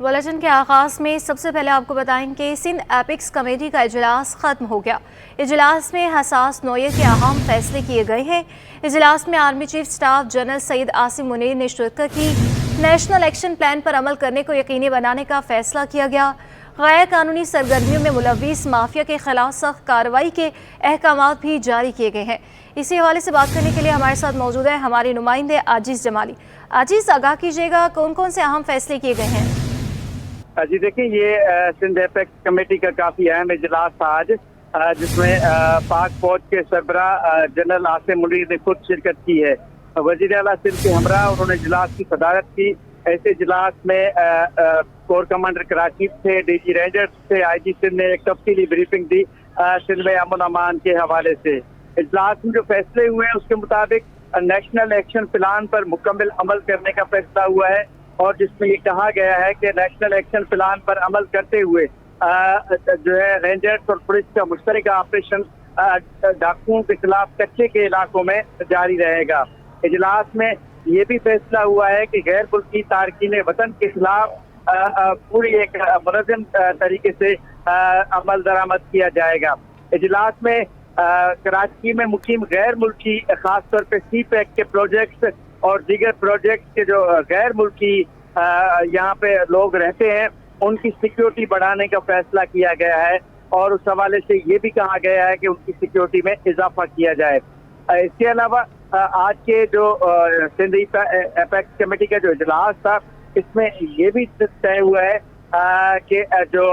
Bulletin के आगाज़ में सबसे पहले आपको बताएं कि सिंध एपिक्स कमेटी का इजलास ख़त्म हो गया। इजलास में हसास नौयत के अहम फैसले किए गए हैं। इजलास में army chief staff general Syed Asim Munir ने शिरकत की। नेशनल एक्शन प्लान पर अमल करने को यकीनी बनाने का फैसला किया गया। गैर कानूनी सरगर्मियों में मुलव्विस माफिया के खिलाफ सख्त कार्रवाई के अहकाम भी जारी किए गए हैं। इसी हवाले से बात करने के लिए हमारे साथ मौजूद है हमारे नुमाइंदे आजीज जमाली। आजीज, आगाह कीजिएगा कौन कौन से अहम फैसले किए गए हैं? जी देखिए, ये सिंध एपेक्स कमेटी का काफी अहम इजलास था आज, जिसमें पाक फौज के सरबरा जनरल आसिम मुनीर ने खुद शिरकत की है। वजीर आला सिंध के हमरा उन्होंने इजलास की सदारत की। ऐसे इजलास में कोर कमांडर कराची थे, डीजी रेंजर्स थे, आईजी सिंध ने एक तफसीली ब्रीफिंग दी सिंध में अमन अमान के हवाले से। इजलास में जो फैसले हुए हैं उसके मुताबिक नेशनल एक्शन प्लान पर मुकम्मल अमल करने का फैसला हुआ है, और जिसमें ये कहा गया है कि नेशनल एक्शन प्लान पर अमल करते हुए जो है रेंजर्स और पुलिस का मुश्तरका ऑपरेशन डाकुओं के खिलाफ कच्चे के इलाकों में जारी रहेगा। इजलास में ये भी फैसला हुआ है कि गैर मुल्की तारकीन वतन के खिलाफ पूरी एक मुनज़्ज़म तरीके से अमल दरामद किया जाएगा। इजलास में कराची में मुकीम गैर मुल्की खासतौर पर सी पैक के प्रोजेक्ट्स और दीगर प्रोजेक्ट के जो गैर मुल्की यहाँ पे लोग रहते हैं उनकी सिक्योरिटी बढ़ाने का फैसला किया गया है, और उस हवाले से ये भी कहा गया है कि उनकी सिक्योरिटी में इजाफा किया जाए। इसके अलावा आज के जो सिंध एपेक्स कमेटी का जो इजलास था इसमें ये भी तय हुआ है कि जो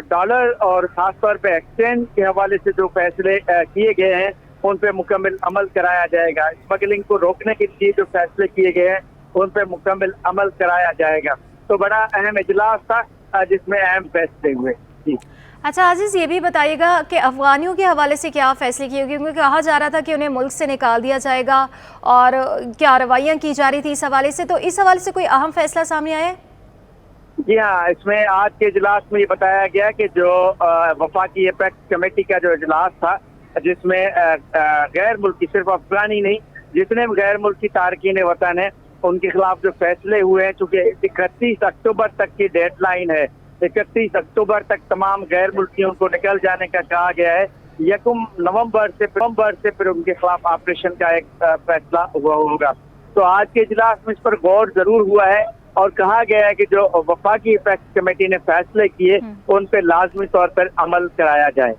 डॉलर और खासतौर पे एक्सचेंज के हवाले से जो फैसले किए गए हैं उन पे मुकम्मल अमल कराया जाएगा। स्मगलिंग को रोकने के लिए जो फैसले किए गए हैं उन पे मुकम्मल अमल कराया जाएगा। तो बड़ा अहम इजलास था जिसमें अहम फैसले हुए। जी अच्छा आजीज, ये भी बताइएगा कि अफगानियों के हवाले से क्या फैसले किए गए? क्योंकि कहा जा रहा था कि उन्हें मुल्क से निकाल दिया जाएगा और कार्रवाइयाँ की जा रही थी इस हवाले से, तो इस हवाले से कोई अहम फैसला सामने आया है? जी हाँ, इसमें आज के इजलास में ये बताया गया कि जो वफाकी एपेक्स कमेटी का जो इजलास था जिसमें गैर मुल्की, सिर्फ अफगानी नहीं, जितने भी गैर मुल्की तारकीन वतन है उनके खिलाफ जो फैसले हुए हैं, चूंकि 31 अक्टूबर तक की डेडलाइन है, 31 अक्टूबर तक तमाम गैर मुल्कियों को निकल जाने का कहा गया है। 1 नवंबर से फिर उनके खिलाफ ऑपरेशन का एक फैसला हुआ होगा। तो आज के इजलास में इस पर गौर जरूर हुआ है और कहा गया है कि जो वफाकी एपेक्स कमेटी ने फैसले किए उन पर लाजमी तौर पर अमल कराया जाए।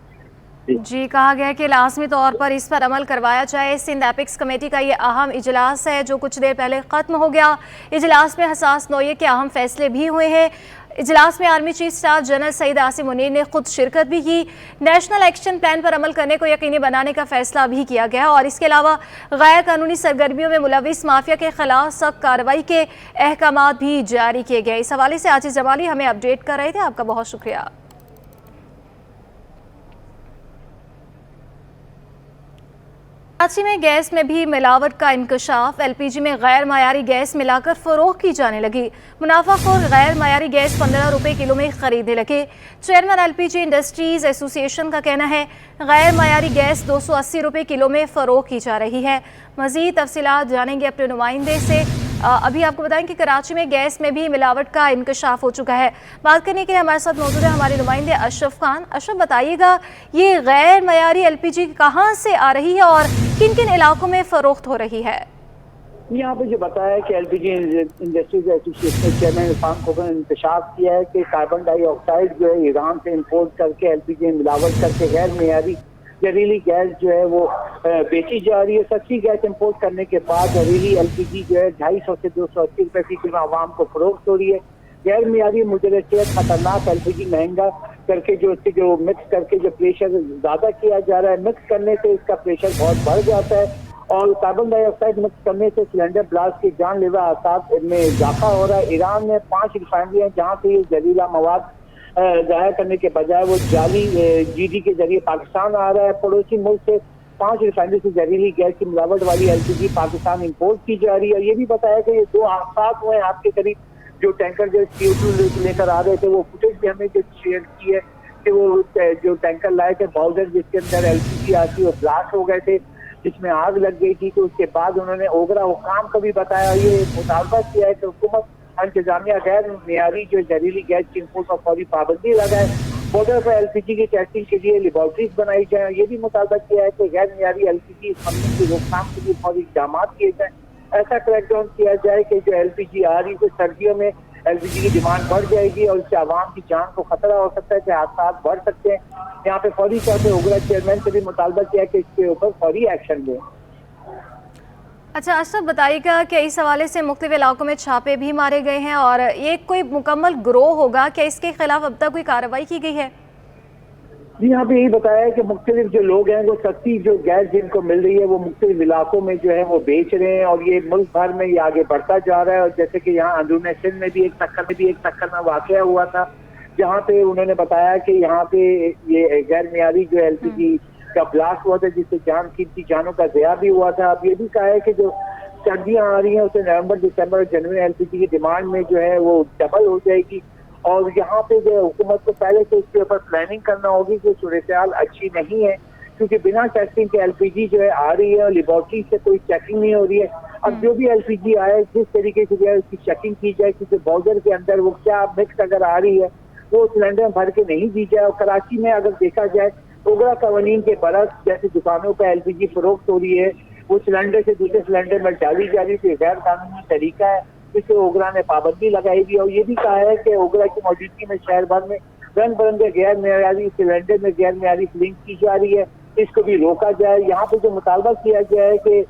जी, कहा गया है कि लाजमी तौर पर इस पर अमल करवाया जाए। सिंध एपिक्स कमेटी का ये अहम इजलास है जो कुछ देर पहले ख़त्म हो गया। इजलास में हसास नौयत के अहम फैसले भी हुए हैं। इजलास में army chief staff general Syed Asim Munir ने खुद शिरकत भी की। नेशनल एक्शन प्लान पर अमल करने को यकीनी बनाने का फैसला भी किया गया, और इसके अलावा गैर कानूनी सरगर्मियों में मुलव्विस माफिया के खिलाफ सख्त कार्रवाई के अहकाम भी जारी किए गए। इस हवाले से आजीज जमाली हमें अपडेट कर रहे थे, आपका बहुत शुक्रिया। कराची में गैस में भी मिलावट का इंकशाफ। एलपीजी में गैर मायारी गैस मिलाकर फरोख्त की जाने लगी। मुनाफाखोर गैर मायारी गैस 15 रुपये किलो में खरीदने लगे। चेयरमैन एलपीजी इंडस्ट्रीज एसोसिएशन का कहना है गैर मायारी गैस 280 रुपये किलो में फरोख्त की जा रही है। मज़ीद तफसीलात जानेंगे अपने नुमाइंदे से। अभी आपको बताएं कि कराची में गैस में भी मिलावट का इंकशाफ हो चुका है। बात करने के लिए हमारे साथ मौजूद है हमारे नुमाइंदे अशरफ खान। अशरफ, बताइएगा ये गैर मयारी एलपीजी कहाँ से आ रही है और किन किन इलाकों में फरोख्त हो रही है? यहाँ पे जो बताया कि LPG industries association chairman Irfan Khokhar ने इंकशाफ किया है कि कार्बन डाइऑक्साइड जो है ईरान से इम्पोर्ट करके एलपीजी में मिलावट करके गैर मयारी जहरीली गैस जो है वो बेची जा रही है। सस्ती गैस इंपोर्ट करने के बाद जहरीली एलपीजी जो है 250 से 280 रुपए फी किलो आवाम को फरोख्त हो रही है। गैर मियारी मुजर सेहत खतरनाक एलपीजी महंगा करके जो मिक्स करके जो प्रेशर ज्यादा किया जा रहा है, मिक्स करने से इसका प्रेशर बहुत बढ़ जाता है, और कार्बन डाइऑक्साइड मिक्स करने से सिलेंडर ब्लास्ट की जानलेवा आसार में इजाफा हो रहा है। ईरान में 5 रिफाइनरियां जहाँ से ये जहरीला मवाद जाहिर करने के बजाय वो जाली जीडी के जरिए पाकिस्तान आ रहा है। पड़ोसी मुल्क से 5 रिफाइनरी से जहरीली गैस की मिलावट वाली एलपीजी पाकिस्तान इंपोर्ट की जा रही है। ये भी बताया कि ये 2 हादसा हुए आपके करीब, जो टैंकर जो CO2 लेकर आ रहे थे वो फुटेज भी हमें जो शेयर की है कि वो जो टैंकर लाए थे बाउजर जिसके अंदर एलपीजी आती वो ब्लास्ट हो गए थे, जिसमें आग लग गई थी। तो उसके बाद उन्होंने ओगरा हुकाम को भी बताया, ये मुतालबा किया है कि हुकूमत इंतजामिया गैर मेयारी जो जहरीली गैस की इंपोर्ट पर फौरी पाबंदी लगाए, बॉर्डर पर एलपीजी की टेस्टिंग के लिए लेबोरेटरीज बनाई जाए। ये भी मुतालबा किया है कि गैर मेयारी एलपीजी हमले की रोकथाम के लिए फौरी इक़दाम किए जाए। ऐसा क्रैकडाउन किया जाए कि जो एलपीजी आ रही है सर्दियों में एलपीजी की डिमांड बढ़ जाएगी और इससे आवाम की जान को खतरा हो सकता है कि हादसा बढ़ सकते हैं। यहाँ पे फौरी तौर पर ओगरा चेयरमैन से भी मुतालबा किया कि इसके ऊपर फौरी एक्शन लें। अच्छा अशरफ, बताइएगा कि इस हवाले से मुख्तलिफ इलाकों में छापे भी मारे गए हैं और ये कोई मुकम्मल गिरोह होगा, क्या इसके खिलाफ अब तक कोई कार्रवाई की गई है? जी यहाँ पे यही बताया है कि मुख्तलिफ जो लोग हैं वो सस्ती जो गैस जिनको मिल रही है वो मुख्तलिफ इलाकों में जो है वो बेच रहे हैं और ये मुल्क भर में ये आगे बढ़ता जा रहा है। और जैसे कि यहाँ अंदरूनी सिंध में भी एक टक्कर में वाक़या हुआ था, जहाँ पे उन्होंने बताया कि यहाँ पे ये गैर मियारी जो एलपीजी का ब्लास्ट हुआ था जिससे कीमती जानों का ज़या भी हुआ था। अब ये भी कहा है कि जो सर्दियाँ आ रही हैं उसे नवंबर, दिसंबर और जनवरी एलपीजी की डिमांड में जो है वो डबल हो जाएगी और यहाँ पे जो हुकूमत को पहले से इसके ऊपर प्लानिंग करना होगी कि सूरत-ए-हाल अच्छी नहीं है, क्योंकि बिना टेस्टिंग के एलपीजी जो है आ रही है और लेबोरेटरी से कोई चेकिंग नहीं हो रही है। अब जो भी एलपीजी आए जिस तरीके से जो है उसकी चेकिंग की जाए, क्योंकि बॉर्डर के अंदर वो क्या मिक्स अगर आ रही है वो सिलेंडर में भर के नहीं दी जाए। और कराची में अगर देखा जाए ओगरा कवानीन के बरस जैसे दुकानों पर एलपीजी फरोख्त हो रही है, वो सिलेंडर से दूसरे सिलेंडर में डाली जा रही है, गैर कानूनी तरीका है, जिससे ओगरा ने पाबंदी लगाई थी। और ये भी कहा है कि ओगरा की मौजूदगी में शहर भर में रंग बिरंगे गैर मेयारी सिलेंडर में गैर मेयारी फिलिंग की जा रही है, इसको भी रोका जाए। यहाँ पे जो मुतालबा किया गया है कि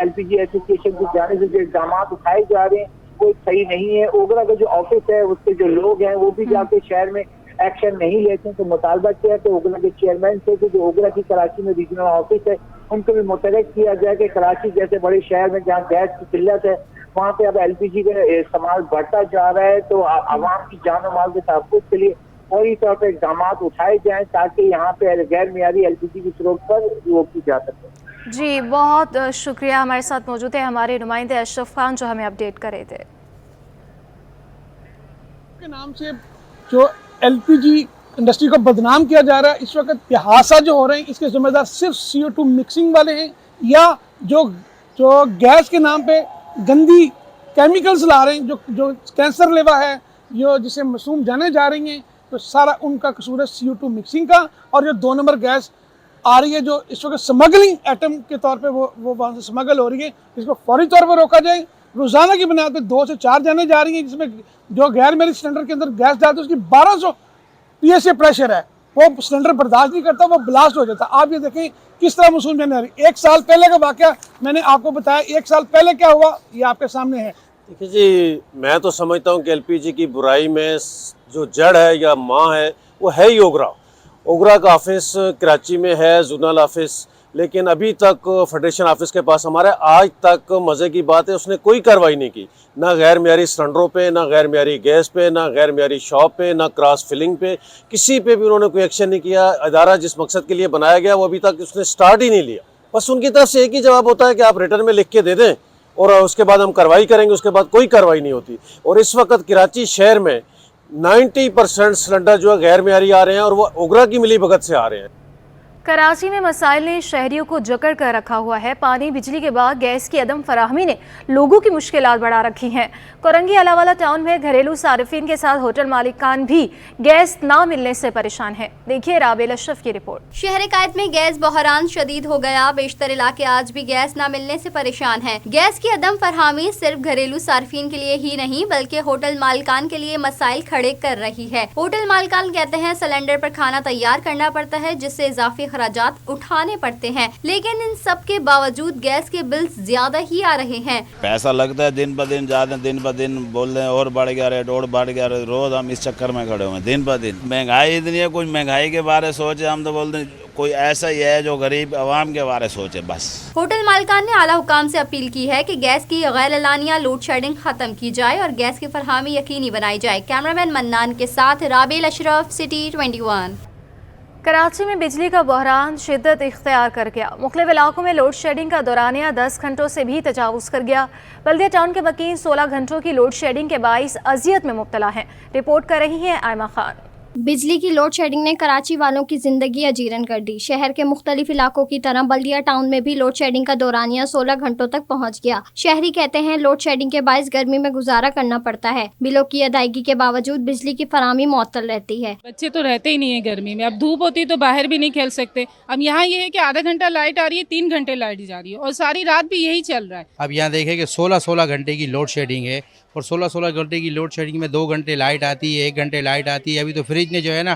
एलपीजी एसोसिएशन की जाने से जो इक़दाम उठाए जा रहे हैं वो सही नहीं है। ओगरा का जो ऑफिस है उसके जो लोग हैं वो भी जाके शहर में एक्शन नहीं लेते हैं। तो मुतालबा किया कि ओगरा के चेयरमैन से जो ओगरा की कराची में रीजनल ऑफिस है उनको भी मुतलक किया जाए कि कराची जैसे बड़े शहर में जहाँ गैस की किल्लत है वहाँ पे अब एलपीजी का इस्तेमाल बढ़ता जा रहा है, तो आवाम की जान और माल के तहफ़्फ़ुज़ के लिए फौरी तौर पर इक़दाम उठाए जाएँ ताकि यहाँ पे गैर मियारी एलपीजी की फरोख्त पर रोकी जा सके। जी बहुत शुक्रिया, हमारे साथ मौजूद है हमारे नुमाइंदे अशरफ खान जो हमें अपडेट कर रहे थे। के नाम से जो एलपीजी इंडस्ट्री को बदनाम किया जा रहा है, इस वक्त ये हादसा जो हो रहे हैं इसके जिम्मेदार सिर्फ CO2 मिक्सिंग वाले हैं या जो गैस के नाम पे गंदी केमिकल्स ला रहे हैं, जो कैंसर लेवा है, जो जिसे मासूम जाने जा रही हैं, तो सारा उनका कसूर है CO2 मिक्सिंग का। और जो 2 नंबर गैस आ रही है जो इस वक्त स्मगलिंग आइटम के तौर पे वो वहाँ से स्मगल हो रही है, इसको फौरी तौर पर रोका जाए। रोज़ाना की बुनियाद पर 2 से 4 जाने जा रही हैं, जिसमें जो गैर मेरी सिलेंडर के अंदर गैस डालते हैं उसकी 1200 PSA प्रेशर है, वो सिलेंडर बर्दाश्त नहीं करता, वो ब्लास्ट हो जाता। आप ये देखें किस तरह मासूम जाने आ रही। 1 साल पहले का वाक़या मैंने आपको बताया, 1 साल पहले क्या हुआ ये आपके सामने है। देखिए जी, मैं तो समझता हूँ कि एलपीजी की बुराई में जो जड़ है या माँ है वो है ही ओगरा का ऑफिस कराची में है, जोनल ऑफिस, लेकिन अभी तक फेडरेशन ऑफिस के पास हमारे आज तक मज़े की बात है उसने कोई कार्रवाई नहीं की, ना गैर मियारी सिलेंडरों पे, ना गैर मियारी गैस पे, ना गैर मियारी शॉप पे, ना क्रॉस फिलिंग पे, किसी पे भी उन्होंने कोई एक्शन नहीं किया। अदारा जिस मकसद के लिए बनाया गया वो अभी तक उसने स्टार्ट ही नहीं लिया। बस उनकी तरफ से एक ही जवाब होता है कि आप रिटर्न में लिख के दे दें और उसके बाद हम कार्रवाई करेंगे, उसके बाद कोई कार्रवाई नहीं होती। और इस वक्त कराची शहर में 90% सिलेंडर जो है गैर मियारी आ रहे हैं और वो ओगरा की मिली भगत से आ रहे हैं। कराची में मसाइल ने शहरियों को जकड़ कर रखा हुआ है। पानी बिजली के बाद गैस की अदम फराहमी ने लोगों की मुश्किलात बढ़ा रखी हैं। कोरंगी अलावाला टाउन में घरेलू सारिफिन के साथ होटल मालिकान भी गैस ना मिलने से परेशान हैं। देखिए राबेल अशरफ की रिपोर्ट। शहर कायद में गैस बहरान शदीद हो गया। बेशतर इलाके आज भी गैस न मिलने से परेशान हैं। गैस की अदम फरहमी सिर्फ घरेलू सारिफिन के लिए ही नहीं बल्कि होटल मालिकान के लिए मसाइल खड़े कर रही है। होटल मालिकान कहते हैं सिलेंडर पर खाना तैयार करना पड़ता है जिससे इजाफी खर्चात उठाने पड़ते हैं, लेकिन इन सब के बावजूद गैस के बिल ज्यादा ही आ रहे हैं। पैसा लगता है दिन ब दिन ज्यादा, दिन ब दिन बोल रहे हैं और बढ़ गया रेट और बढ़ गया रेट। रोज हम इस चक्कर में खड़े हुए हैं दिन ब दिन। महंगाई इतनी है, कुछ महंगाई के बारे सोचे हम तो बोलते हैं कोई ऐसा ही है जो गरीब आवाम के बारे सोचे बस। होटल मालिकान ने आला हुकाम से अपील की है कि गैस की गैर एलानिया लोड शेडिंग खत्म की जाए और गैस की फरहमी यकीनी बनाई जाए। कैमरामैन मन्नान के साथ राबेल अशरफ, सिटी 21। कराची में बिजली का बहरान शिद्दत इख्तियार कर गया। मुख्तलिफ इलाकों में लोड शेडिंग का दौरानिया 10 घंटों से भी तजावुज़ कर गया। बल्दिया टाउन के मकीन 16 घंटों की लोड शेडिंग के बाइस अजियत में मुब्तला हैं। रिपोर्ट कर रही हैं आयमा खान। बिजली की लोड शेडिंग ने कराची वालों की जिंदगी अजीरन कर दी। शहर के मुख्तलिफ इलाकों की तरह बल्दिया टाउन में भी लोड शेडिंग का दौरानिया 16 घंटों तक पहुंच गया। शहरी कहते हैं लोड शेडिंग के बायस गर्मी में गुजारा करना पड़ता है। बिलों की अदायगी के बावजूद बिजली की फराहमी मुअत्तल रहती है। बच्चे तो रहते ही नहीं है गर्मी में, अब धूप होती तो बाहर भी नहीं खेल सकते। अब यहाँ ये है कि आधा घंटा लाइट आ रही है, 3 घंटे लाइट जा रही है और सारी रात भी यही चल रहा है। अब यहाँ देखें कि 16-16 घंटे की लोड शेडिंग है और 16-16 घंटे की लोड शेडिंग में 2 घंटे लाइट आती है, 1 घंटे लाइट आती है। अभी तो फ्रिज ने जो है ना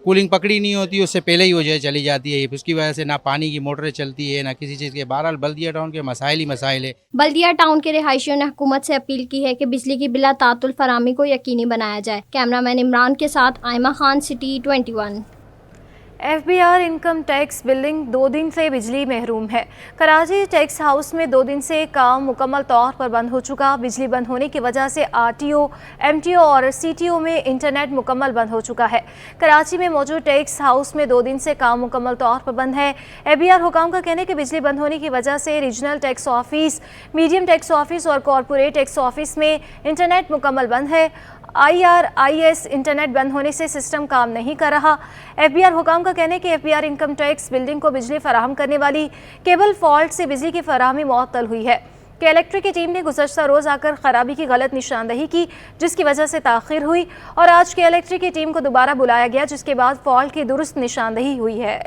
कूलिंग पकड़ी नहीं होती, उससे पहले ही वो जो है चली जाती है। उसकी वजह से ना पानी की मोटरें चलती है ना किसी चीज़ के। बहरहाल बल्दिया टाउन के मसाइल ही मसाइल है। बल्दिया टाउन के रिहायशियों ने हुकूमत से अपील की है कि बिजली की बिला तातुल फराहमी को यकीनी बनाया जाए। कैमरामैन इमरान के साथ Aima Khan, city 21। FBR income tax building 2 दिन से बिजली महरूम है। कराची टैक्स हाउस में 2 दिन से काम मुकम्मल तौर पर बंद हो चुका। बिजली बंद होने की वजह से RTO, MTO और CTO में इंटरनेट मुकम्मल बंद हो चुका है। कराची में मौजूद टैक्स हाउस में 2 दिन से काम मुकम्मल तौर पर बंद है। FBR हुकाम का कहना है कि बिजली बंद होने की वजह से regional tax office, medium tax office और कॉरपोरेट टैक्स ऑफिस में इंटरनेट मुकम्मल बंद है। IRIS इंटरनेट बंद होने से सिस्टम काम नहीं कर रहा। FBR हुकाम का कहना है कि FBR इनकम टैक्स बिल्डिंग को बिजली फराहम करने वाली केबल फॉल्ट से बिजली की फराहमी मुअत्तल हुई है। कि इलेक्ट्रिक की टीम ने गुज़श्ता रोज़ आकर ख़राबी की गलत निशानदही की, जिसकी वजह से ताख़ीर हुई और आज के इलेक्ट्रिक की टीम को दोबारा बुलाया गया, जिसके बाद फॉल्ट की दुरुस्त निशानदही हुई है।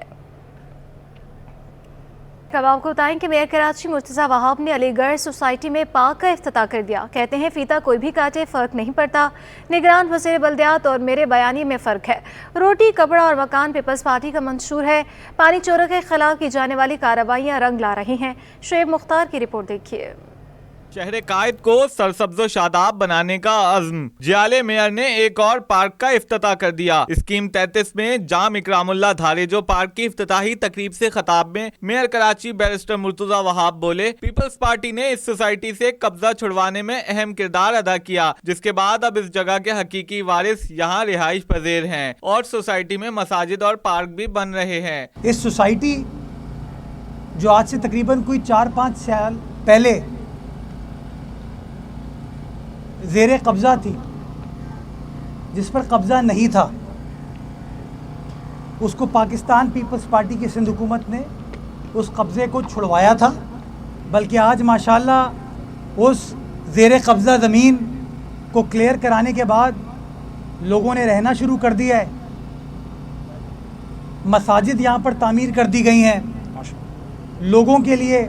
अब आपको बताएं कि मेयर कराची मुर्तज़ा वहाब ने अलीगढ़ सोसाइटी में पार्क का इफ्तिताह कर दिया। कहते हैं फीता कोई भी काटे फ़र्क नहीं पड़ता। निगरान वज़ीर बल्दियात और मेरे बयानी में फ़र्क है। रोटी, कपड़ा और मकान पीपल्स पार्टी का मंशूर है। पानी चोरों के खिलाफ की जाने वाली कार्रवाइयाँ रंग ला रही हैं। शुएब मुख्तार की रिपोर्ट देखिए। शहर कायद को सरसब्ज़ो शादाब बनाने का अज़्म। जियाले मेयर ने एक और पार्क का इफ्तिताह कर दिया। स्कीम 33 में जाम इकरामुल्लाह धारेजो पार्क की इफ्तिताही तकरीब से खिताब में मेयर कराची बैरिस्टर मुर्तज़ा वहाब बोले, पीपल्स पार्टी ने इस सोसाइटी से कब्जा छुड़वाने में अहम किरदार अदा किया, जिसके बाद अब इस जगह के हकीकी वारिस यहाँ रिहाइश पज़ीर हैं और सोसाइटी में मसाजिद और पार्क भी बन रहे हैं। इस सोसाइटी जो आज से तकरीबन कोई 4-5 साल पहले ज़ेरे कब्ज़ा थी, जिस पर कब्ज़ा नहीं था, उसको पाकिस्तान पीपल्स पार्टी की सिंध हुकूमत ने उस कब्ज़े को छुड़वाया था। बल्कि आज माशाल्लाह उस ज़ेरे कब्ज़ा ज़मीन को क्लियर कराने के बाद लोगों ने रहना शुरू कर दिया है। मसाजिद यहाँ पर तामीर कर दी गई हैं, लोगों के लिए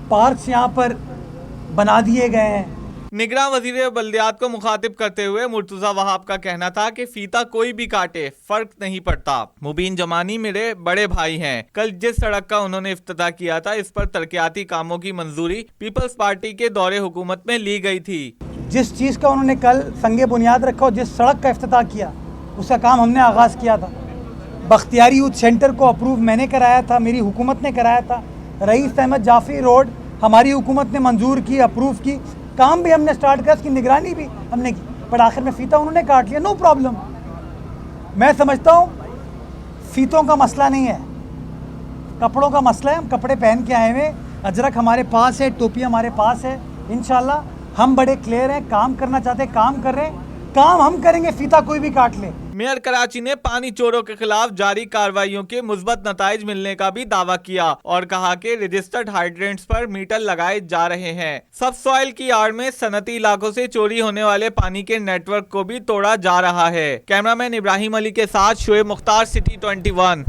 पार्क्स यहाँ पर बना दिए गए हैं। निगरान वजीर बल्दियात को मुखातिब करते हुए मुर्तज़ा वहाब का कहना था कि फीता कोई भी काटे फर्क नहीं पड़ता। मुबीन जमानी मेरे बड़े भाई हैं। कल जिस सड़क का उन्होंने इफ्तिताह किया था, इस पर तरक्याती कामों की मंजूरी पीपल्स पार्टी के दौरे हुकूमत में ली गई थी। जिस चीज़ का उन्होंने कल संगे बुनियाद रखा और जिस सड़क का इफ्तिताह किया, उसका काम हमने आगाज़ किया था। बख्तियारी यूथ सेंटर को अप्रूव मैंने कराया था, मेरी हुकूमत ने कराया था। रईस अहमद जाफरी रोड हमारी हुकूमत ने मंजूर की, अप्रूव की, काम भी हमने स्टार्ट किया, उसकी निगरानी भी हमने की, पर आखिर में फीता उन्होंने काट लिया। No problem. मैं समझता हूँ फीतों का मसला नहीं है, कपड़ों का मसला है। हम कपड़े पहन के आए हुए, अजरक हमारे पास है, टोपी हमारे पास है। इंशाल्लाह हम बड़े क्लियर हैं, काम करना चाहते हैं, काम कर रहे हैं, काम हम करेंगे, फीता कोई भी काट ले। मेयर कराची ने पानी चोरों के खिलाफ जारी कार्रवाइयों के मुस्बत नताइज मिलने का भी दावा किया और कहा कि रजिस्टर्ड हाइड्रेंट्स पर मीटर लगाए जा रहे हैं। सब सॉइल की आड़ में सनती इलाकों से चोरी होने वाले पानी के नेटवर्क को भी तोड़ा जा रहा है। कैमरामैन इब्राहिम अली के साथ शुएब मुख्तार, सिटी 21।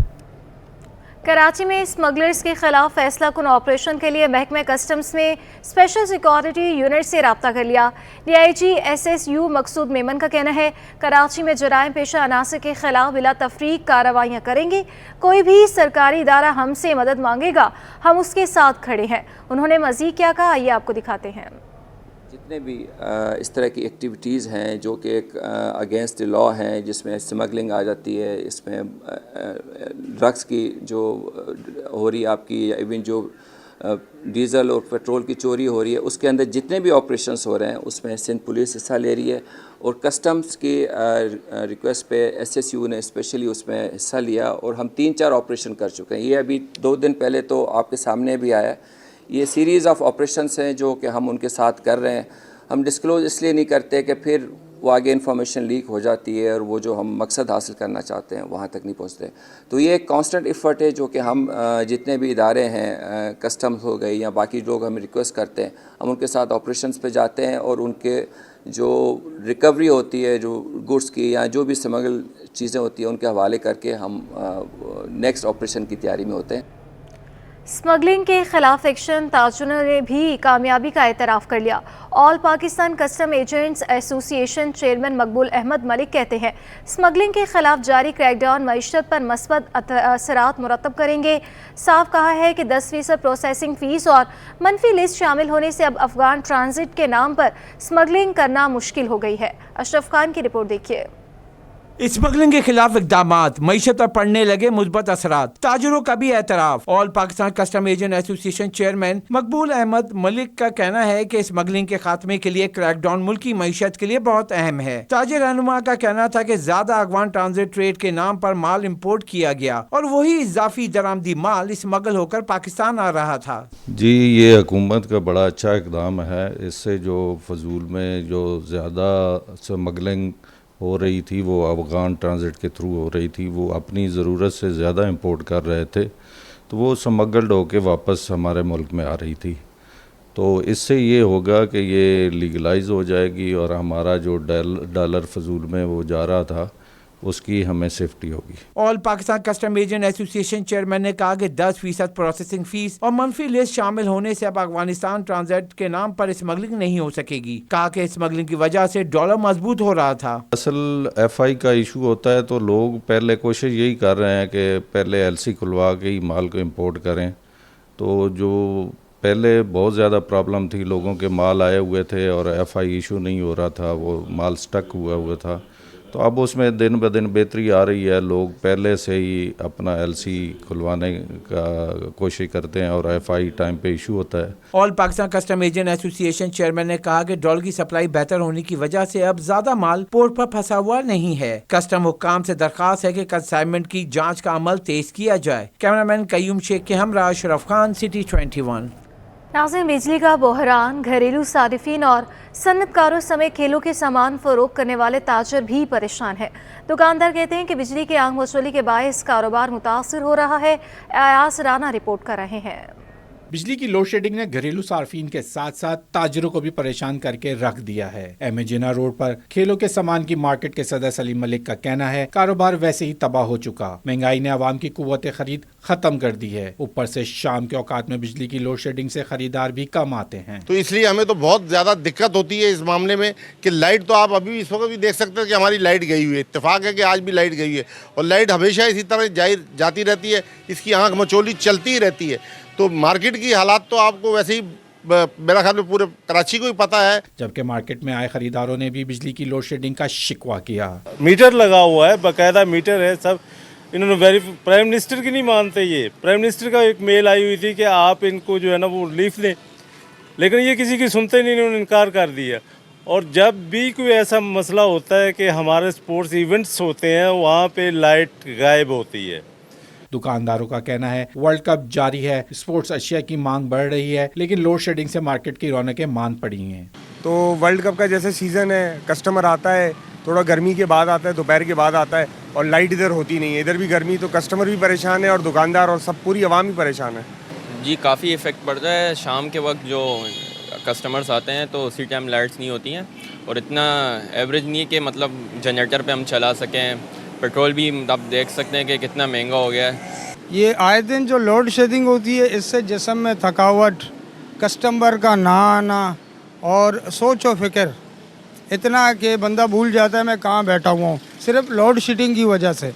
कराची में स्मगलर्स के खिलाफ फैसला कुन ऑपरेशन के लिए महकमे कस्टम्स ने स्पेशल सिक्योरिटी यूनिट से रब्ता कर लिया। DIG SSU मकसूद मेमन का कहना है, कराची में जराइम पेशा अनासर के खिलाफ बिला तफरीक कार्रवाइयाँ करेंगे। कोई भी सरकारी इदारा हमसे मदद मांगेगा, हम उसके साथ खड़े हैं। उन्होंने मज़ीद क्या कहा, आइए आपको दिखाते हैं। जितने भी इस तरह की एक्टिविटीज़ हैं जो कि एक अगेंस्ट लॉ हैं, जिसमें स्मगलिंग आ जाती है, इसमें ड्रग्स की जो हो रही है आपकी, इवन जो डीज़ल और पेट्रोल की चोरी हो रही है, उसके अंदर जितने भी ऑपरेशंस हो रहे हैं उसमें सिंध पुलिस हिस्सा ले रही है और कस्टम्स की रिक्वेस्ट पे SSU ने स्पेशली उसमें हिस्सा लिया और हम 3-4 ऑपरेशन कर चुके हैं। ये अभी 2 दिन पहले तो आपके सामने भी आया। ये सीरीज़ ऑफ ऑपरेशंस हैं जो कि हम उनके साथ कर रहे हैं। हम डिस्क्लोज इसलिए नहीं करते कि फिर وہ آگے انفارمیشن لیک ہو جاتی ہے اور وہ جو ہم مقصد حاصل کرنا چاہتے ہیں وہاں تک نہیں پہنچتے. تو یہ ایک کانسٹنٹ ایفرٹ ہے جو کہ ہم جتنے بھی ادارے ہیں, کسٹمز ہو گئی یا باقی لوگ ہمیں ریکویسٹ کرتے ہیں, ہم ان کے ساتھ آپریشنز پہ جاتے ہیں اور ان کے جو ریکوری ہوتی ہے جو گڈس کی یا جو بھی اسمگل چیزیں ہوتی ہیں ان کے حوالے کر کے ہم نیکسٹ آپریشن کی تیاری میں ہوتے ہیں. اسمگلنگ کے خلاف ایکشن تاجروں نے بھی کامیابی کا اعتراف کر لیا. آل پاکستان کسٹم ایجنٹس ایسوسی ایشن چیئرمین مقبول احمد ملک کہتے ہیں اسمگلنگ کے خلاف جاری کریک ڈاؤن معیشت پر مثبت اثرات مرتب کریں گے. صاف کہا ہے کہ 10% پروسیسنگ فیس اور منفی لسٹ شامل ہونے سے اب افغان ٹرانزٹ کے نام پر اسمگلنگ کرنا مشکل ہو گئی ہے. اشرف خان کی رپورٹ دیکھیے. اسمگلنگ کے خلاف اقدامات, معیشت پر پڑنے لگے مثبت اثرات, تاجروں کا بھی اعتراف. آل پاکستان کسٹم ایجنٹ ایسوسی ایشن چیئرمین مقبول احمد ملک کا کہنا ہے کہ اسمگلنگ کے خاتمے کے لیے کریک ڈاؤن ملکی معیشت کے لیے بہت اہم ہے. تاجر رہنما کا کہنا تھا کہ زیادہ افغان ٹرانزٹ ٹریڈ کے نام پر مال امپورٹ کیا گیا اور وہی اضافی درآمدی مال اسمگل ہو کر پاکستان آ رہا تھا. جی یہ حکومت کا بڑا اچھا اقدام ہے. اس سے جو فضول میں جو زیادہ اسمگلنگ ہو رہی تھی وہ افغان ٹرانزٹ کے تھرو ہو رہی تھی, وہ اپنی ضرورت سے زیادہ امپورٹ کر رہے تھے تو وہ اسمگلڈ ہو کے واپس ہمارے ملک میں آ رہی تھی. تو اس سے یہ ہوگا کہ یہ لیگلائز ہو جائے گی اور ہمارا جو ڈالر فضول میں وہ جا رہا تھا اس کی ہمیں سیفٹی ہوگی. آل پاکستان کسٹم ایجنٹ ایسوسی ایشن چیئرمین نے کہا کہ 10% پروسیسنگ فیس اور منفی لسٹ شامل ہونے سے اب افغانستان ٹرانزٹ کے نام پر اسمگلنگ نہیں ہو سکے گی. کہا کہ اسمگلنگ کی وجہ سے ڈالر مضبوط ہو رہا تھا. اصل ایف آئی کا ایشو ہوتا ہے تو لوگ پہلے کوشش یہی کر رہے ہیں کہ پہلے ایل سی کھلوا کے ہی مال کو امپورٹ کریں. تو جو پہلے بہت زیادہ پرابلم تھی, لوگوں کے مال آئے ہوئے تھے اور ایف آئی ایشو نہیں ہو رہا تھا, وہ مال سٹک ہوا تھا. تو اب اس میں دن بدن بہتری آ رہی ہے, لوگ پہلے سے ہی اپنا ایل سی کھلوانے کا کوشش کرتے ہیں اور ایف آئی ٹائم پہ ایشو ہوتا ہے. آل پاکستان کسٹم ایجنٹ ایسوسی ایشن چیئرمین نے کہا کہ ڈالر کی سپلائی بہتر ہونے کی وجہ سے اب زیادہ مال پورٹ پر پھنسا ہوا نہیں ہے. کسٹم حکام سے درخواست ہے کہ کنسائنمنٹ کی جانچ کا عمل تیز کیا جائے. کیمرامین قیوم شیخ کے ہمراہ اشرف خان, سٹی 21. ناظرین, بجلی کا بحران, گھریلو صارفین اور صنعت کاروں سمیت کھیلوں کے سامان فروخت کرنے والے تاجر بھی پریشان ہیں. دکاندار کہتے ہیں کہ بجلی کی آنکھ وصولی کے باعث کاروبار متاثر ہو رہا ہے. ایاز رانا رپورٹ کر رہے ہیں. بجلی کی لوڈ شیڈنگ نے گھریلو صارفین کے ساتھ ساتھ تاجروں کو بھی پریشان کر کے رکھ دیا ہے. ایم اے جناح روڈ پر کھیلوں کے سامان کی مارکیٹ کے صدر سلیم ملک کا کہنا ہے کاروبار ویسے ہی تباہ ہو چکا. مہنگائی نے عوام کی قوت خرید ختم کر دی ہے. اوپر سے شام کے اوقات میں بجلی کی لوڈ شیڈنگ سے خریدار بھی کم آتے ہیں. تو اس لیے ہمیں تو بہت زیادہ دقت ہوتی ہے اس معاملے میں کہ لائٹ تو آپ ابھی اس وقت بھی دیکھ سکتے ہیں کہ ہماری لائٹ گئی ہوئی ہے. اتفاق ہے کہ آج بھی لائٹ گئی ہے اور لائٹ ہمیشہ اسی طرح جاتی رہتی ہے. اس کی آنکھ مچولی چلتی ہی رہتی ہے. تو مارکیٹ کی حالات تو آپ کو ویسے ہی میرا خیال میں پورے کراچی کو ہی پتہ ہے. جبکہ مارکیٹ میں آئے خریداروں نے بھی بجلی کی لوڈ شیڈنگ کا شکوہ کیا. میٹر لگا ہوا ہے, باقاعدہ میٹر ہے سب. انہوں نے پرائم منسٹر کی نہیں مانتے. یہ پرائم منسٹر کا ایک میل آئی ہوئی تھی کہ آپ ان کو جو ہے نا وہ ریلیف دیں, لیکن یہ کسی کی سنتے نہیں, انہوں نے انکار کر دیا. اور جب بھی کوئی ایسا مسئلہ ہوتا ہے کہ ہمارے سپورٹس ایونٹس ہوتے ہیں وہاں پہ لائٹ غائب ہوتی ہے. دکانداروں کا کہنا ہے ورلڈ کپ جاری ہے, اسپورٹس اشیاء کی مانگ بڑھ رہی ہے, لیکن لوڈ شیڈنگ سے مارکیٹ کی رونقیں مان پڑی ہیں. تو ورلڈ کپ کا جیسے سیزن ہے, کسٹمر آتا ہے تھوڑا گرمی کے بعد آتا ہے, دوپہر کے بعد آتا ہے, اور لائٹ ادھر ہوتی نہیں ہے. ادھر بھی گرمی, تو کسٹمر بھی پریشان ہے اور دکاندار اور سب پوری عوام بھی پریشان ہے. جی کافی افیکٹ پڑتا ہے. شام کے وقت جو کسٹمرز آتے ہیں تو اسی ٹائم لائٹس نہیں ہوتی ہیں, اور اتنا ایوریج نہیں ہے کہ مطلب جنریٹر پہ ہم چلا سکیں. پیٹرول بھی آپ دیکھ سکتے ہیں کہ کتنا مہنگا ہو گیا ہے. یہ آئے دن جو لوڈ شیڈنگ ہوتی ہے اس سے جسم میں تھکاوٹ, کسٹمر کا نہ آنا اور سوچ و فکر اتنا کہ بندہ بھول جاتا ہے میں کہاں بیٹھا ہوا ہوں, صرف لوڈ شیڈنگ کی وجہ سے.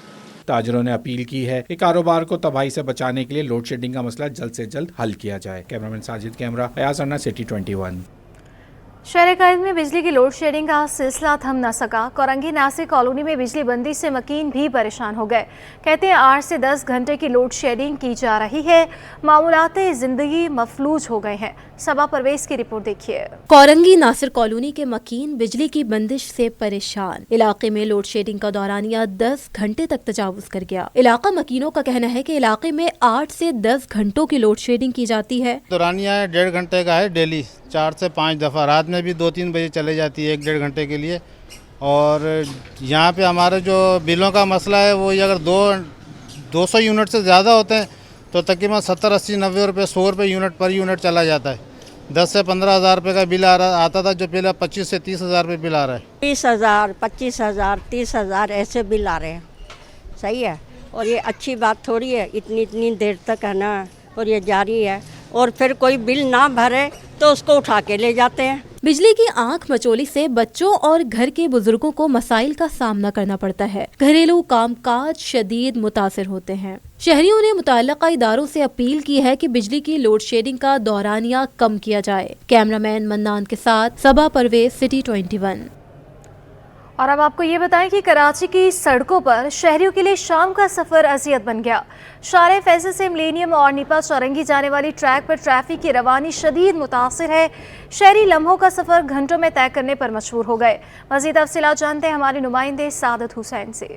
تاجروں نے اپیل کی ہے کہ کاروبار کو تباہی سے بچانے کے لیے لوڈ شیڈنگ کا مسئلہ جلد سے جلد حل کیا جائے. Cameraman Sajid camera, Ayaz Rana, city 21. شہر قائد میں بجلی کی لوڈ شیڈنگ کا سلسلہ تھم نہ سکا. کورنگی ناصر کالونی میں بجلی بندی سے مکین بھی پریشان ہو گئے. کہتے ہیں 8 سے 10 گھنٹے کی لوڈ شیڈنگ کی جا رہی ہے, معمولات زندگی مفلوج ہو گئے ہیں. صبا پرویز کی رپورٹ دیکھیے. کورنگی ناصر کالونی کے مکین بجلی کی بندش سے پریشان. علاقے میں لوڈ شیڈنگ کا دورانیہ 10 گھنٹے تک تجاوز کر گیا. علاقہ مکینوں کا کہنا ہے کہ علاقے میں 8 سے 10 گھنٹوں کی لوڈ شیڈنگ کی جاتی ہے. دورانیہ 1.5 گھنٹے کا ہے ڈیلی, 4 سے 5 دفعہ. رات میں بھی 2-3 بجے چلے جاتی ہے 1-1.5 گھنٹے کے لیے, اور یہاں پہ ہمارے جو بلوں کا مسئلہ ہے وہ اگر 200 یونٹ سے زیادہ ہوتے ہیں تو تقریباً 70 80 90 روپے 100 روپے یونٹ پر یونٹ چلا جاتا ہے. 10 سے 15 ہزار روپے کا بل آتا تھا جو پہلے 25 سے 30 ہزار روپے بل آ رہا ہے. 20,000 25,000 30,000 ایسے بل آ رہے ہیں. صحیح ہے, اور یہ اچھی بات تھوڑی ہے اتنی دیر تک ہے نا, اور یہ جاری ہے, اور پھر کوئی بل نہ بھرے تو اس کو اٹھا کے لے جاتے ہیں. بجلی کی آنکھ مچولی سے بچوں اور گھر کے بزرگوں کو مسائل کا سامنا کرنا پڑتا ہے. گھریلو کام کاج شدید متاثر ہوتے ہیں. شہریوں نے متعلقہ اداروں سے اپیل کی ہے کہ بجلی کی لوڈ شیڈنگ کا دورانیہ کم کیا جائے. کیمرہ مین منان کے ساتھ صبا پرویز, سٹی 21. اور اب آپ کو یہ بتائیں کہ کراچی کی سڑکوں پر شہریوں کے لیے شام کا سفر اذیت بن گیا. شارع فیصل سے ملینیم اور نیپا چورنگی جانے والی ٹریک پر ٹریفک کی روانی شدید متاثر ہے. شہری لمحوں کا سفر گھنٹوں میں طے کرنے پر مجبور ہو گئے. مزید تفصیلات جانتے ہیں ہمارے نمائندے سعادت حسین سے.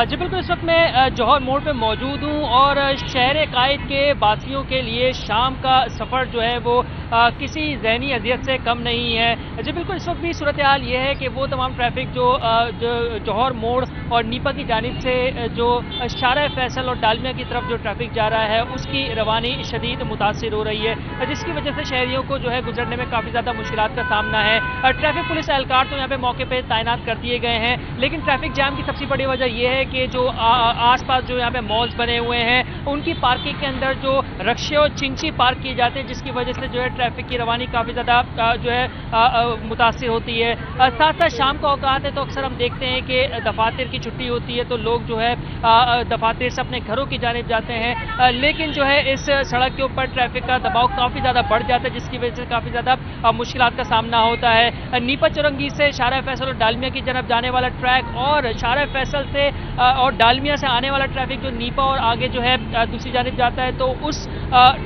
جی بالکل, اس وقت میں جوہر موڑ پہ موجود ہوں اور شہر قائد کے باسیوں کے لیے شام کا سفر جو ہے وہ کسی ذہنی اذیت سے کم نہیں ہے. جی بالکل, اس وقت بھی صورتحال یہ ہے کہ وہ تمام ٹریفک جو جوہر موڑ اور نیپا کی جانب سے جو شارع فیصل اور ڈالمیا کی طرف جو ٹریفک جا رہا ہے اس کی روانی شدید متاثر ہو رہی ہے, جس کی وجہ سے شہریوں کو جو ہے گزرنے میں کافی زیادہ مشکلات کا سامنا ہے. ٹریفک پولیس اہلکار تو یہاں پہ موقع پہ تعینات کر دیے گئے ہیں, لیکن ٹریفک جام کی سب سے بڑی وجہ یہ ہے کہ جو آس پاس جو یہاں پہ مالز بنے ہوئے ہیں ان کی پارکنگ کے اندر جو رکشے اور چنچی پارک کیے جاتے ہیں, جس کی وجہ سے جو ہے ٹریفک کی روانی کافی زیادہ جو ہے متاثر ہوتی ہے. ساتھ ساتھ شام کا اوقات ہے تو اکثر ہم دیکھتے ہیں کہ دفاتر کی چھٹی ہوتی ہے تو لوگ جو ہے دفاتر سے اپنے گھروں کی جانب جاتے ہیں, لیکن جو ہے اس سڑک کے اوپر ٹریفک کا دباؤ کافی زیادہ بڑھ جاتا ہے, جس کی وجہ سے کافی زیادہ مشکلات کا سامنا ہوتا ہے. نیپا چورنگی سے شارع فیصل اور ڈالمیا کی جانب جانے والا ٹریک اور شارع فیصل سے اور ڈالمیا سے آنے والا ٹریفک جو نیپا اور آگے جو ہے دوسری جانب جاتا ہے تو اس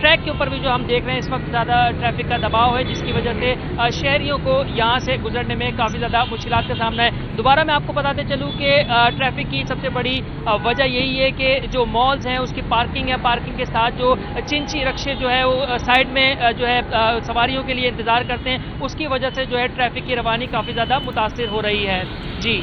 ٹریک کے اوپر بھی جو ہم دیکھ رہے ہیں اس وقت زیادہ ٹریفک کا دباؤ ہے, جس کی وجہ سے شہریوں کو یہاں سے گزرنے میں کافی زیادہ مشکلات کا سامنا ہے. دوبارہ میں آپ کو بتاتے چلوں کہ ٹریفک کی سب سے بڑی وجہ یہی ہے کہ جو مالز ہیں اس کی پارکنگ ہے, پارکنگ کے ساتھ جو چنچی رکشے جو ہے وہ سائڈ میں جو ہے سواریوں کے لیے انتظار کرتے ہیں, اس کی وجہ سے جو ہے ٹریفک کی روانی کافی زیادہ متاثر ہو رہی ہے. جی,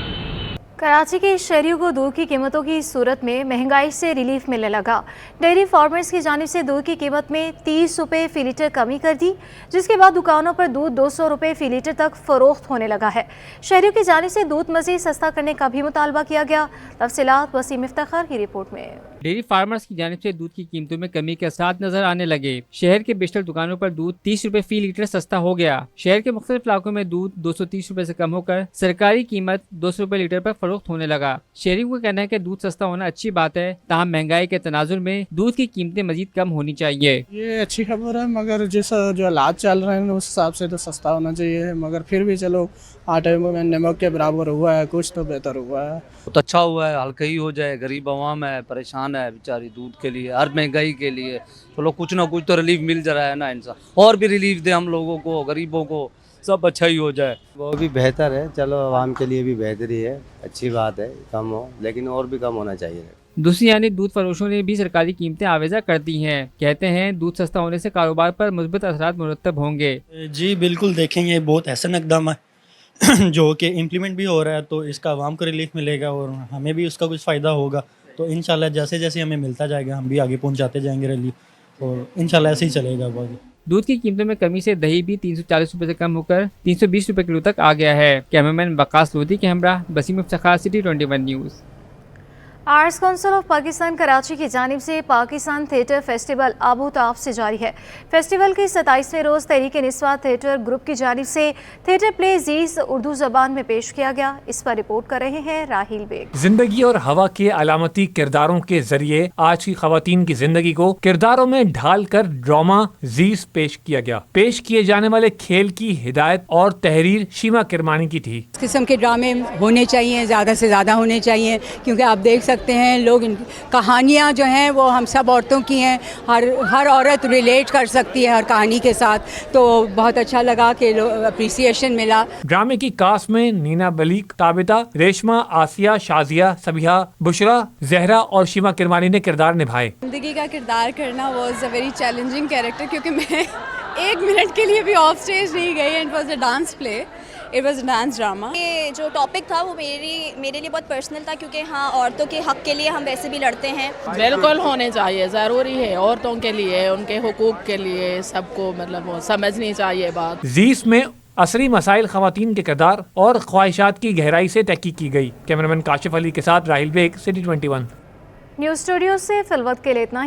کراچی کے شہریوں کو دودھ کی قیمتوں کی صورت میں مہنگائی سے ریلیف ملنے لگا. ڈیری فارمرز کی جانب سے دودھ کی قیمت میں 30 روپے فی لیٹر کمی کر دی, جس کے بعد دکانوں پر دودھ 200 روپے فی لیٹر تک فروخت ہونے لگا ہے. شہریوں کی جانب سے دودھ مزید سستا کرنے کا بھی مطالبہ کیا گیا. تفصیلات وسیم افتخار کی رپورٹ میں. ڈیری فارمرز کی جانب سے دودھ کی قیمتوں میں کمی کے اثرات نظر آنے لگے. شہر کے بیشتر دکانوں پر دودھ 30 روپے فی لیٹر سستا ہو گیا. شہر کے مختلف علاقوں میں دودھ 230 روپے سے کم ہو کر سرکاری قیمت 200 روپے لیٹر پر فروخت ہونے لگا. شہریوں کا کہنا ہے کہ دودھ سستا ہونا اچھی بات ہے, تاہم مہنگائی کے تناظر میں دودھ کی قیمتیں مزید کم ہونی چاہیے. یہ اچھی خبر ہے, مگر جیسا جو حالات چل رہے ہیں اس حساب سے تو سستا ہونا چاہیے, مگر پھر بھی چلو آٹے میں نمک کے برابر ہوا ہے, کچھ تو بہتر ہوا ہے. بہت اچھا ہوا ہے, ہلکا ہی ہو جائے. غریب عوام ہے, پریشان ہے بیچاری دودھ کے لیے, ہر مہنگائی کے لیے. چلو کچھ نہ کچھ تو ریلیف مل جا رہا ہے نا انسان, اور بھی ریلیف دے ہم لوگوں کو, غریبوں کو, سب اچھا ہی ہو جائے. وہ بھی بہتر ہے, چلو عوام کے لیے بھی بہتری ہے, اچھی بات ہے کم ہو, لیکن اور بھی کم ہونا چاہیے. دوسری جانب دودھ فروشوں نے بھی سرکاری قیمتیں آویزہ کر دی ہیں. کہتے ہیں دودھ سستا ہونے سے کاروبار پر مثبت اثرات مرتب ہوں گے. جی بالکل, دیکھیں یہ بہت احسن اقدام ہے جو کہ امپلیمنٹ بھی ہو رہا ہے, تو اس کا عوام کو ریلیف ملے گا اور ہمیں بھی اس کا کچھ فائدہ ہوگا. تو انشاءاللہ جیسے جیسے ہمیں ملتا جائے گا ہم بھی آگے پہنچاتے جائیں گے ریلیف, اور انشاءاللہ ایسے ہی چلے گا. دودھ کی قیمتوں میں کمی سے دہی بھی 340 روپے سے کم ہو کر 320 روپے کلو تک آ گیا ہے. کیمرامین وقاص لودھی کے ہمراہ Waseem Iftikhar, city 21 news. Arts council of Pakistan Karachi کی جانب سے پاکستان تھیٹر فیسٹیول آبوتاب سے جاری ہے. فیسٹیول کے 27ویں روز تحریک نسواں تھیٹر گروپ کی جانب سے تھیٹر پلے زیز اردو زبان میں پیش کیا گیا. اس پر رپورٹ کر رہے ہیں راہیل بیگ. زندگی اور ہوا کے علامتی کرداروں کے ذریعے آج کی خواتین کی زندگی کو کرداروں میں ڈھال کر ڈرامہ زیز پیش کیا گیا. پیش کیے جانے والے کھیل کی ہدایت اور تحریر شیما کرمانی کی تھی. اس قسم کے ڈرامے ہونے چاہیے, زیادہ سے زیادہ ہونے چاہیے, کیونکہ آپ دیکھ سکتے ہیں لوگ کہانیاں جو ہیں وہ ہم سب عورتوں کی ہیں, ہر عورت ریلیٹ کر سکتی ہے ہر کہانی کے ساتھ. تو بہت اچھا لگا کہ اپریسیشن ملا. ڈرامے کی کاسٹ میں نینا بلیک, تابتا, ریشما, آسیہ, شازیہ, سبیہا, بشرا, زہرا اور شیما کرمانی نے کردار نبھائے. زندگی کا کردار کرنا was a very challenging character, کیونکہ میں 1 منٹ کے لیے بھی آف اسٹیج نہیں گئی. And was a dance play it was dance drama. ये जो टॉपिक था वो मेरे लिए बहुत पर्सनल था, क्योंकि हाँ, औरतों के हक के लिए हम वैसे भी लड़ते हैं। बिल्कुल होने चाहिए, ज़रूरी है औरतों के लिए, उनके हुकूक के लिए, सबको मतलब वो समझनी चाहिए बात। जीस में असरी मसाइल ख़वातीन के किरदार और ख्वाहिशात की गहराई से तहकीक की गई। कैमरामैन काशिफ अली के साथ Raheel Baig, city 21। News studio से फिलवक्त के लिए इतना ही।